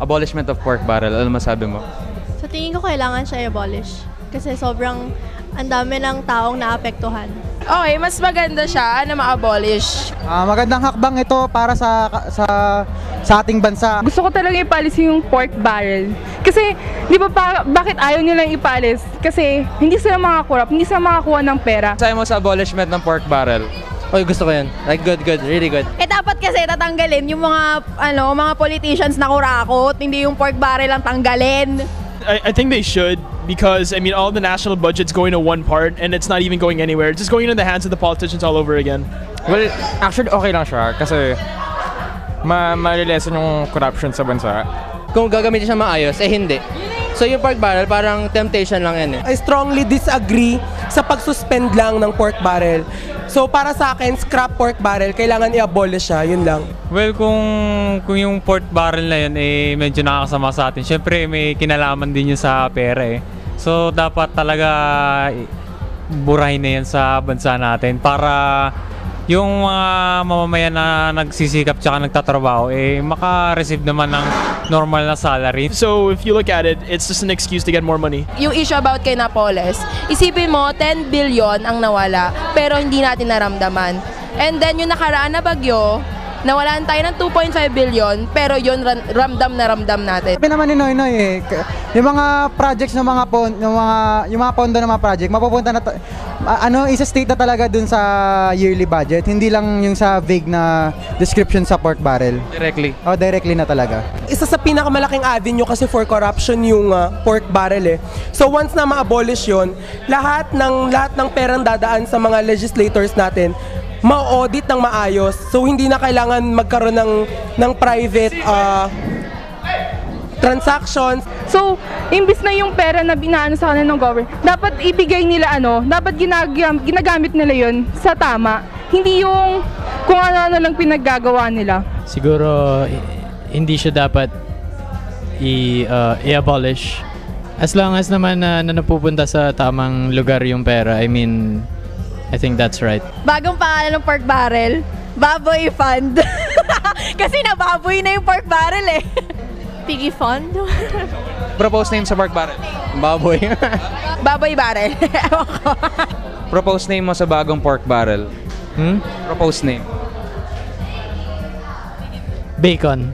abolishment of pork barrel. Ano masabi mo? Sa tingin ko kailangan siya i-abolish. Kasi sobrang ang dami ng taong naapektuhan. Okay, mas maganda siya na ma-abolish. Magandang hakbang ito para sa ating bansa. Gusto ko talaga ipalis yung pork barrel. Kasi, di ba bakit ayaw nilang ipalis? Kasi hindi sila makakurap, hindi sila makakuha ng pera. Sabi mo sa abolishment ng pork barrel? Oy, gusto ko yan. Like, good, really good. Dapat kasi tatanggalin yung mga politicians na kurakot, hindi yung pork barrel ang tanggalin. I think they should because, I mean, all the national budget's going to one part and it's not even going anywhere. It's just going into the hands of the politicians all over again. Well, actually okay lang siya kasi ma-lessen yung corruption sa bansa. Kung gagamitin siya maayos, hindi. So yung pork barrel, parang temptation lang yan I strongly disagree sa pag-suspend lang ng pork barrel. So para sa akin, scrap pork barrel, kailangan i-abolish siya, yun lang. Well, kung yung pork barrel na yun medyo nakakasama sa atin, syempre may kinalaman din yun sa pera So dapat talaga burahin na yan sa bansa natin para yung mga mamamayan na nagsisikap tsaka nagtatrabaho maka-receive naman ng normal na salary. So if you look at it, it's just an excuse to get more money. Yung issue about kay Napoles, isipin mo 10 billion ang nawala pero hindi natin naramdaman. And then yung nakaraan na bagyo, nawalan tayo ng 2.5 billion pero yun ramdam natin. Sabi naman ni Noynoy yung mga projects ng mga yung mga pondo ng mga project mapupunta na isa-state na talaga dun sa yearly budget, hindi lang yung sa vague na description sa pork barrel. Directly? Directly na talaga. Isa sa pinakamalaking avenue kasi for corruption yung pork barrel So once na ma-abolish yun, lahat ng perang dadaan sa mga legislators natin ma-audit ng maayos. So hindi na kailangan magkaroon ng private transactions. So, imbis na yung pera na binaano sa kanila ng government, dapat ibigay nila dapat ginagamit nila yun sa tama. Hindi yung kung ano-ano lang pinaggagawa nila. Siguro hindi siya dapat i-abolish. As long as naman na napupunta sa tamang lugar yung pera, I think that's right. Bagong pangalan ng pork barrel, Baboy Fund. Kasi nababoy na yung pork barrel Piggy Fund? Propose name sa pork barrel? baboy. Baboy barrel. Propose name mo sa bagong pork barrel? Propose name? Bacon.